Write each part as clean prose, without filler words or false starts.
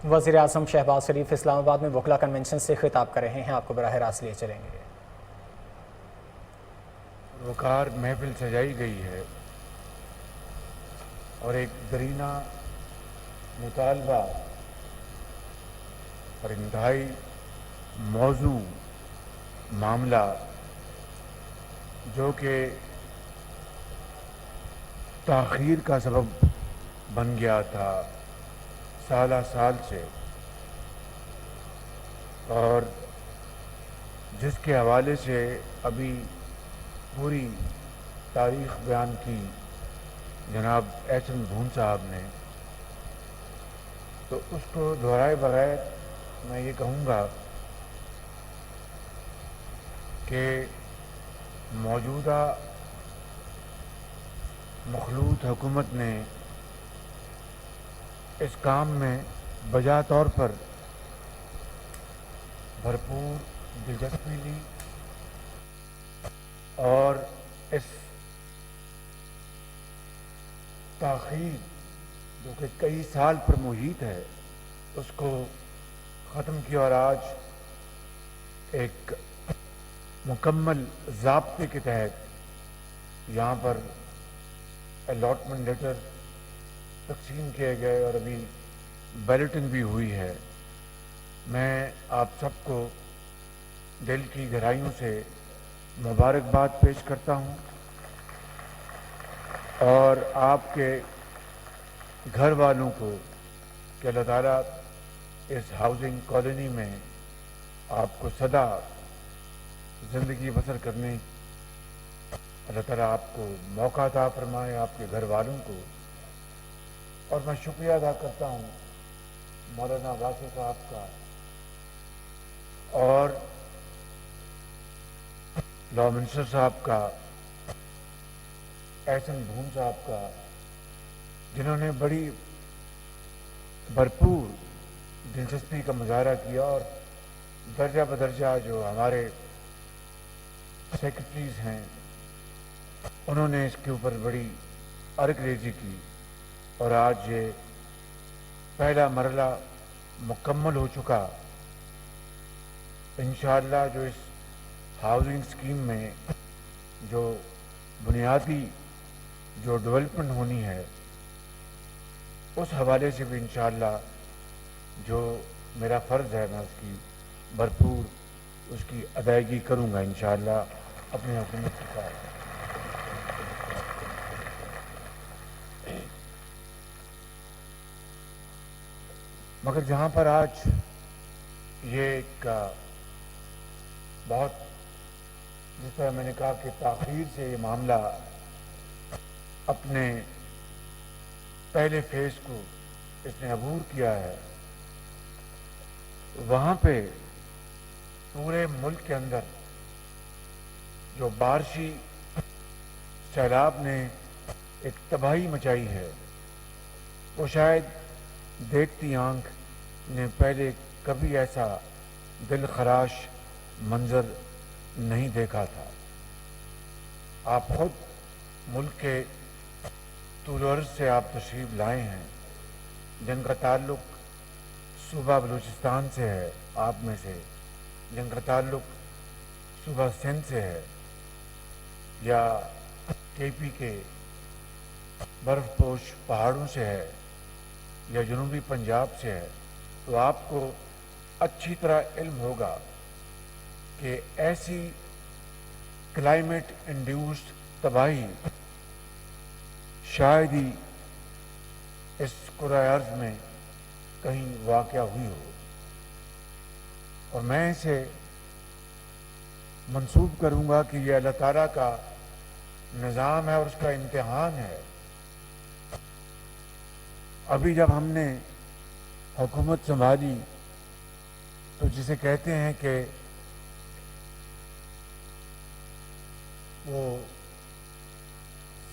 وزیر اعظم شہباز شریف اسلام آباد میں وکلا کنونشن سے خطاب کر رہے ہیں، آپ کو براہ راست لیے چلیں گے۔ وقار محفل سجائی گئی ہے اور ایک درینہ مطالبہ اور انتہائی موزوں معاملہ جو کہ تاخیر کا سبب بن گیا تھا سالہ سال سے، اور جس کے حوالے سے ابھی پوری تاریخ بیان کی جناب احسن بھون صاحب نے، تو اس کو دہرائے بغیر میں یہ کہوں گا کہ موجودہ مخلوط حکومت نے اس کام میں بجا طور پر بھرپور دلچسپی لی اور اس تاخیر جو کہ کئی سال پر محیط ہے اس کو ختم کیا، اور آج ایک مکمل ضابطے کے تحت یہاں پر الاٹمنٹ لیٹر تقسیم کیے گئے اور ابھی بیلٹنگ بھی ہوئی ہے۔ میں آپ سب کو دل کی گہرائیوں سے مبارکباد پیش کرتا ہوں اور آپ کے گھر والوں کو کہ اللہ تعالیٰ اس ہاؤسنگ کالونی میں آپ کو سدا زندگی بسر کرنے اللہ تعالیٰ آپ کو موقع عطا فرمائے، آپ کے گھر والوں کو۔ اور میں شکریہ ادا کرتا ہوں مولانا واسع صاحب کا اور لا منسٹر صاحب کا، احسن بھون صاحب کا، جنہوں نے بڑی بھرپور دلچسپی کا مظاہرہ کیا اور درجہ بدرجہ جو ہمارے سیکرٹریز ہیں انہوں نے اس کے اوپر بڑی عرق ریزی کی، اور آج یہ پہلا مرحلہ مکمل ہو چکا۔ انشاءاللہ جو اس ہاؤسنگ اسکیم میں جو بنیادی جو ڈیولپمنٹ ہونی ہے اس حوالے سے بھی انشاءاللہ جو میرا فرض ہے میں اس کی بھرپور اس کی ادائیگی کروں گا انشاءاللہ اپنی حکومت کے ساتھ۔ مگر جہاں پر آج یہ ایک بہت جس طرح میں نے کہا کہ تاخیر سے یہ معاملہ اپنے پہلے فیز کو اس نے عبور کیا ہے، وہاں پہ پورے ملک کے اندر جو بارشی سیلاب نے ایک تباہی مچائی ہے وہ شاید دیکھتی آنکھ نے پہلے کبھی ایسا دل خراش منظر نہیں دیکھا تھا۔ آپ خود ملک کے طول و عرض سے آپ تشریف لائے ہیں، جن کا تعلق صوبہ بلوچستان سے ہے، آپ میں سے جن کا تعلق صوبہ سندھ سے ہے یا کے پی کے برف پوش پہاڑوں سے ہے یا جنوبی پنجاب سے ہے، تو آپ کو اچھی طرح علم ہوگا کہ ایسی کلائمیٹ انڈیوسڈ تباہی شاید ہی اس کرۂ ارض میں کہیں واقع ہوئی ہو، اور میں اسے منسوب کروں گا کہ یہ اللہ تعالیٰ کا نظام ہے اور اس کا امتحان ہے۔ ابھی جب ہم نے حکومت سنبھالی تو جسے کہتے ہیں کہ وہ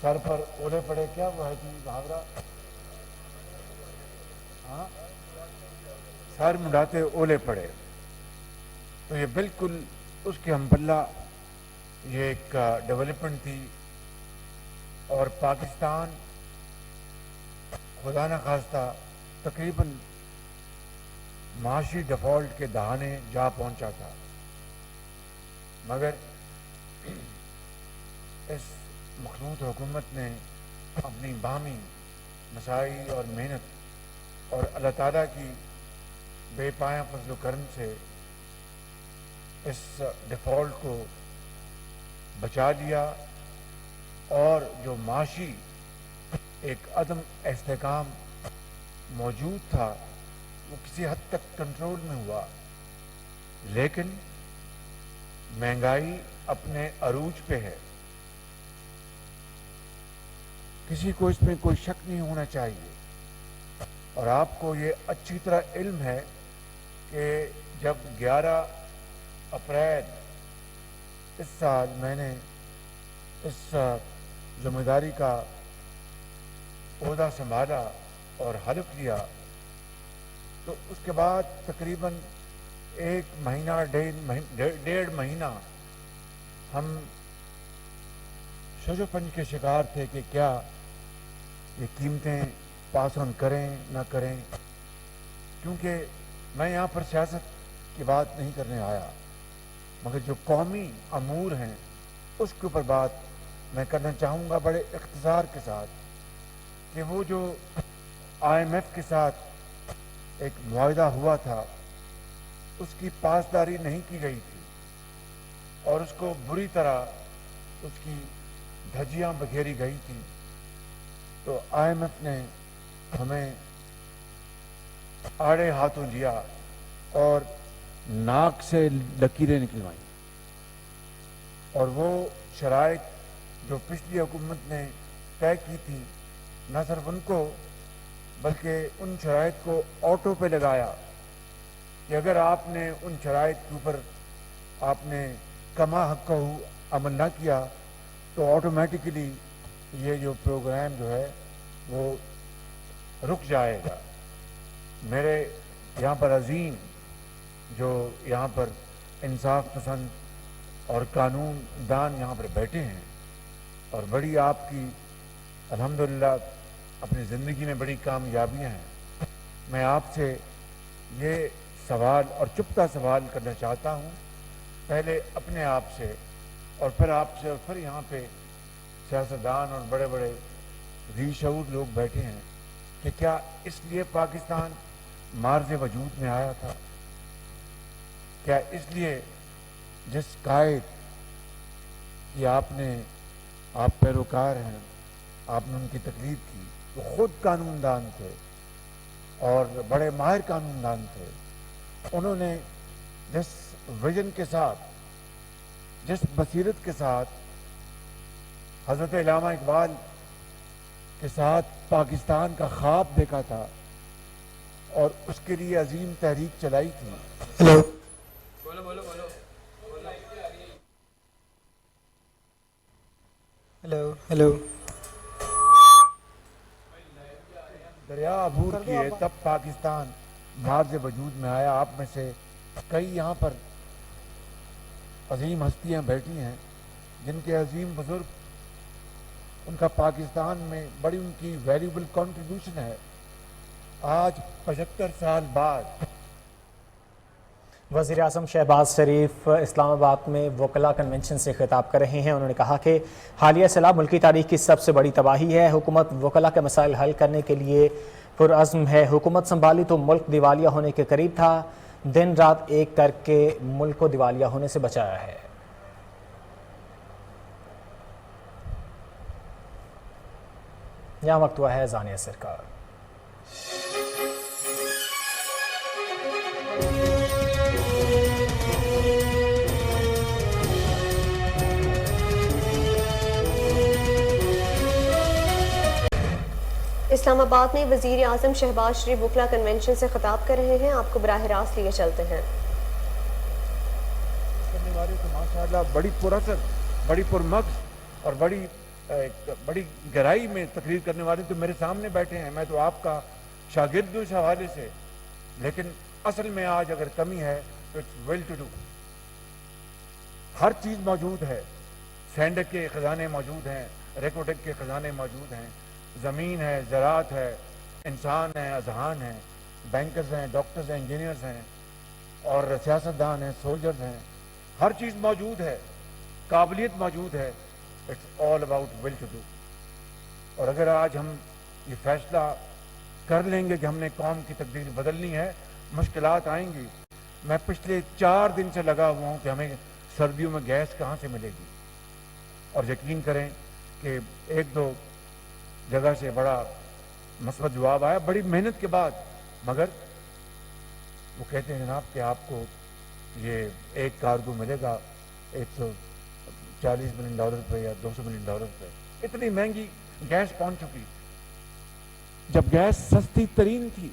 سر پر اولے پڑے، کیا وہ ہے جی محاورہ؟ ہاں، سر مڈاتے اولے پڑے، تو یہ بالکل اس کے ہم پلہ یہ ایک ڈیولپمنٹ تھی، اور پاکستان خدا نخواستہ تقریباً معاشی ڈیفالٹ کے دہانے جا پہنچا تھا، مگر اس مخلوط حکومت نے اپنی باہمی مساعی اور محنت اور اللہ تعالیٰ کی بے پایہ فضل و کرم سے اس ڈیفالٹ کو بچا لیا، اور جو معاشی ایک عدم استحکام موجود تھا وہ کسی حد تک کنٹرول میں ہوا، لیکن مہنگائی اپنے عروج پہ ہے۔ کسی کو اس میں کوئی شک نہیں ہونا چاہیے، اور آپ کو یہ اچھی طرح علم ہے کہ جب 11 اپریل اس سال میں نے اس ذمہ داری کا عہدہ سنبھالا اور حلف لیا، تو اس کے بعد تقریباً 1 مہینہ 1.5 مہینہ ہم شش و پنج کے شکار تھے کہ کیا یہ قیمتیں پاس آن کریں نہ کریں، کیونکہ میں یہاں پر سیاست کی بات نہیں کرنے آیا، مگر جو قومی امور ہیں اس کے اوپر بات میں کرنا چاہوں گا بڑے اختصار کے ساتھ، کہ وہ جو IMF کے ساتھ ایک معاہدہ ہوا تھا اس کی پاسداری نہیں کی گئی تھی، اور اس کو بری طرح اس کی دھجیاں بکھیری گئی تھیں، تو IMF نے ہمیں آڑے ہاتھوں لیا اور ناک سے لکیریں نکلوائیں، اور وہ شرائط جو پچھلی حکومت نے طے کی تھی نہ صرف ان کو بلکہ ان شرائط کو آٹو پہ لگایا کہ اگر آپ نے ان شرائط کے اوپر آپ نے کما حق عمل نہ کیا تو آٹومیٹکلی یہ جو پروگرام جو ہے وہ رک جائے گا۔ میرے یہاں پر عظیم جو یہاں پر انصاف پسند اور قانون دان یہاں پر بیٹھے ہیں، اور بڑی آپ کی الحمدللہ اپنی زندگی میں بڑی کامیابیاں ہیں، میں آپ سے یہ سوال اور چپتا سوال کرنا چاہتا ہوں، پہلے اپنے آپ سے اور پھر آپ سے، اور پھر یہاں پہ سیاستدان اور بڑے بڑے ذی شعور لوگ بیٹھے ہیں، کہ کیا اس لیے پاکستان مارز وجود میں آیا تھا؟ کیا اس لیے جس قائد کی آپ پیروکار ہیں، آپ نے ان کی تقلید کی، وہ خود قانون دان تھے اور بڑے ماہر قانون دان تھے، انہوں نے جس ویژن کے ساتھ، جس بصیرت کے ساتھ حضرت علامہ اقبال کے ساتھ پاکستان کا خواب دیکھا تھا اور اس کے لیے عظیم تحریک چلائی تھی۔ ہیلو دریا عبور کیے تب پاکستان مارز وجود میں آیا۔ آپ میں سے کئی یہاں پر عظیم ہستیاں بیٹھی ہیں جن کے عظیم بزرگ، ان کا پاکستان میں بڑی ان کی ویلیوبل کنٹریبیوشن ہے۔ آج 75 سال بعد وزیر اعظم شہباز شریف اسلام آباد میں وکلاء کنونشن سے خطاب کر رہے ہیں۔ انہوں نے کہا کہ حالیہ سیلاب ملکی تاریخ کی سب سے بڑی تباہی ہے، حکومت وکلاء کے مسائل حل کرنے کے لیے پرعزم ہے، حکومت سنبھالی تو ملک دیوالیہ ہونے کے قریب تھا، دن رات ایک کر کے ملک کو دیوالیہ ہونے سے بچایا ہے۔ یہاں وقت ہوا ہے زانیہ سرکار۔ اسلام آباد میں وزیر اعظم شہباز شریف وکلاء کنونشن سے خطاب کر رہے ہیں، آپ کو براہ راست لیے چلتے ہیں۔ کرنے والے تو ماشاءاللہ بڑی پراثر، بڑی پرمغز اور بڑی گہرائی میں تقریر کرنے والے تو میرے سامنے بیٹھے ہیں، میں تو آپ کا شاگرد ہوں اس حوالے سے، لیکن اصل میں آج اگر کمی ہے تو اٹس ویل ٹو ڈو۔ ہر چیز موجود ہے، سینڈک کے خزانے موجود ہیں، ریکوٹیک کے خزانے موجود ہیں، زمین ہے، زراعت ہے، انسان ہے، اذہان ہے، بینکرز ہیں, ڈاکٹرز ہیں, انجینئرز ہیں, اور سیاستدان ہیں, سولجرز ہیں. ہر چیز موجود ہے, قابلیت موجود ہے. It's all about will to do. اور اگر آج ہم یہ فیصلہ کر لیں گے کہ ہم نے قوم کی تقدیر بدلنی ہے, مشکلات آئیں گی. میں پچھلے 4 دن سے لگا ہوا ہوں کہ ہمیں سردیوں میں گیس کہاں سے ملے گی, اور یقین کریں کہ 1-2 جگہ سے بڑا مثبت جواب آیا بڑی محنت کے بعد. مگر وہ کہتے ہیں جناب کہ آپ کو یہ ایک کارگو ملے گا $140 ملین پہ یا $200 ملین پہ. اتنی مہنگی گیس پہنچ چکی, جب گیس سستی ترین تھی.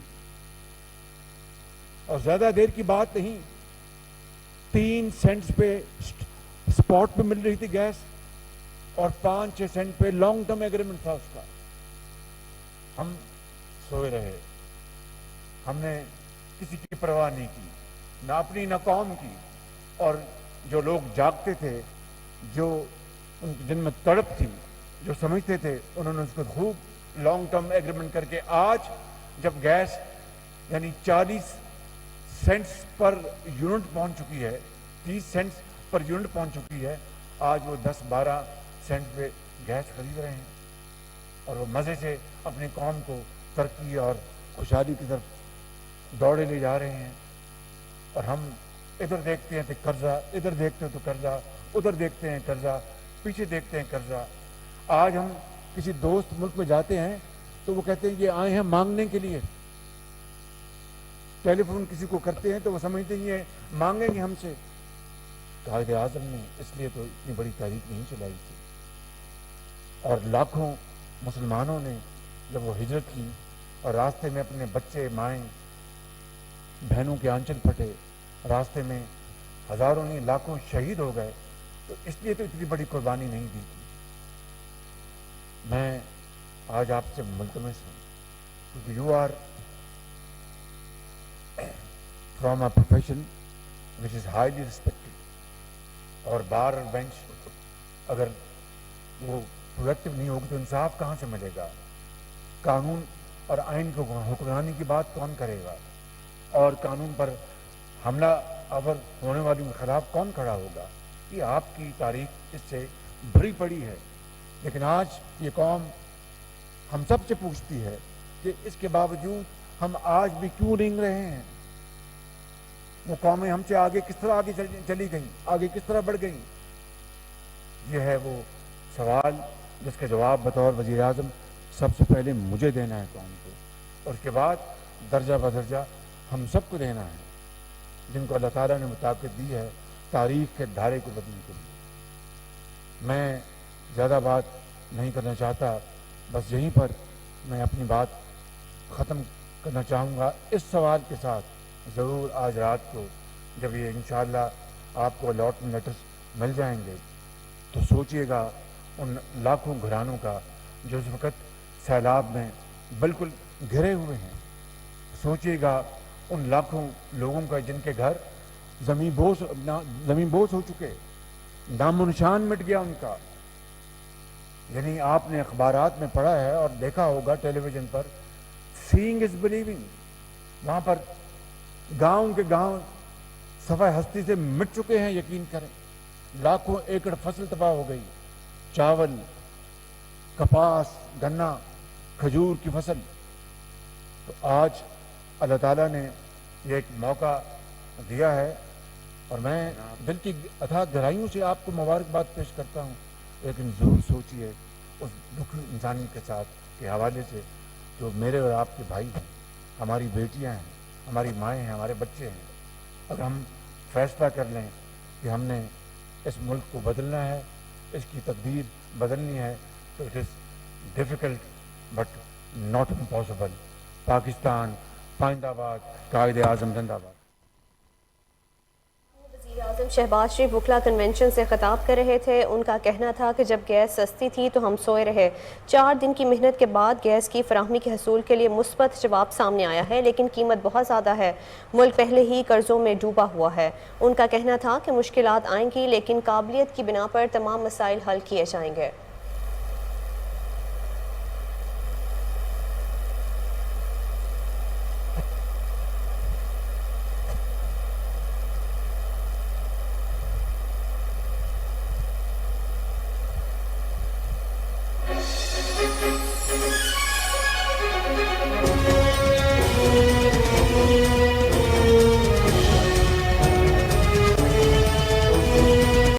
اور زیادہ دیر کی بات نہیں, 3 سینٹس پہ اسپاٹ پہ مل رہی تھی گیس, اور 5-6 سینٹ پہ لانگ ٹرم ایگریمنٹ تھا اس کا. ہم سوئے رہے, ہم نے کسی کی پرواہ نہیں کی, نہ اپنی نہ قوم کی. اور جو لوگ جاگتے تھے, جو ان کے دن میں تڑپ تھی, جو سمجھتے تھے, انہوں نے اس کو خوب لانگ ٹرم ایگریمنٹ کر کے آج جب گیس یعنی 40 سینٹس پر یونٹ پہنچ چکی ہے, 30 سینٹس پر یونٹ پہنچ چکی ہے, آج وہ 10-12 سینٹ پہ گیس خرید رہے ہیں. اور وہ مزے سے اپنی قوم کو ترقی اور خوشحالی کی طرف دوڑے لے جا رہے ہیں. اور ہم ادھر دیکھتے ہیں تو قرضہ, ادھر دیکھتے ہیں تو قرضہ, ادھر دیکھتے ہیں قرضہ, پیچھے دیکھتے ہیں قرضہ. آج ہم کسی دوست ملک میں جاتے ہیں تو وہ کہتے ہیں یہ آئے ہیں مانگنے کے لیے. ٹیلی فون کسی کو کرتے ہیں تو وہ سمجھتے ہیں یہ مانگیں گے ہم سے. قائد اعظم نے اس لیے تو اتنی بڑی تحریک نہیں چلائی تھی, اور لاکھوں مسلمانوں نے جب وہ ہجرت کی اور راستے میں اپنے بچے, مائیں, بہنوں کے آنچل پھٹے, راستے میں ہزاروں نہیں لاکھوں شہید ہو گئے, تو اس لیے تو اتنی بڑی قربانی نہیں دی تھی. میں آج آپ سے ملتمس ہوں کیونکہ you are from a profession which is highly respected. اور بار اور بینچ اگر وہ پروڈکٹیو نہیں ہوگی تو انصاف کہاں سے ملے گا؟ قانون اور آئین کو حکمرانی کی بات کون کرے گا؟ اور قانون پر حملہ آور ہونے والوں کے خلاف کون کھڑا ہوگا؟ یہ آپ کی تاریخ اس سے بھری پڑی ہے. لیکن آج یہ قوم ہم سب سے پوچھتی ہے کہ اس کے باوجود ہم آج بھی کیوں رنگ رہے ہیں؟ وہ قومیں ہم سے آگے کس طرح آگے چلی گئیں, آگے کس طرح بڑھ گئیں؟ یہ ہے وہ سوال جس کا جواب بطور وزیر اعظم سب سے پہلے مجھے دینا ہے قوم کو, اور اس کے بعد درجہ بدرجہ ہم سب کو دینا ہے جن کو اللہ تعالیٰ نے طاقت دی ہے تاریخ کے دھارے کو بدلنے کے لیے. میں زیادہ بات نہیں کرنا چاہتا, بس یہیں پر میں اپنی بات ختم کرنا چاہوں گا اس سوال کے ساتھ. ضرور آج رات کو جب یہ انشاءاللہ آپ کو الاٹمنٹ لیٹرز مل جائیں گے تو سوچئے گا ان لاکھوں گھرانوں کا جو اس وقت سیلاب میں بالکل گھرے ہوئے ہیں. سوچئے گا ان لاکھوں لوگوں کا جن کے گھر زمین بوس ہو چکے, نام و نشان مٹ گیا ان کا. یعنی آپ نے اخبارات میں پڑھا ہے اور دیکھا ہوگا ٹیلی vision per, saying is believing. وہاں پر گاؤں کے گاؤں صفحہ ہستی سے مٹ چکے ہیں. یقین کریں لاکھوں ایکڑ فصل تباہ ہو گئی, چاول, کپاس, گنا, کھجور کی فصل. تو آج اللہ تعالیٰ نے یہ ایک موقع دیا ہے اور میں دل کی اتھاہ گہرائیوں سے آپ کو مبارکباد پیش کرتا ہوں. لیکن ضرور سوچئے اس دکھ انسانی کے ساتھ کے حوالے سے جو میرے اور آپ کے بھائی ہیں, ہماری بیٹیاں ہیں, ہماری مائیں ہیں, ہمارے بچے ہیں. اگر ہم فیصلہ کر لیں کہ ہم نے اس ملک کو بدلنا ہے, اس کی تقدیر بدلنی ہے, تو it is difficult but not impossible. Pakistan پائندہ باد, قائد اعظم زندہ باد. وزیر اعظم شہباز شریف وکلا کنونشن سے خطاب کر رہے تھے. ان کا کہنا تھا کہ جب گیس سستی تھی تو ہم سوئے رہے. 4 دن کی محنت کے بعد گیس کی فراہمی کے حصول کے لیے مثبت جواب سامنے آیا ہے, لیکن قیمت بہت زیادہ ہے. ملک پہلے ہی قرضوں میں ڈوبا ہوا ہے. ان کا کہنا تھا کہ مشکلات آئیں گی لیکن قابلیت کی بنا پر تمام مسائل حل کیے جائیں گے.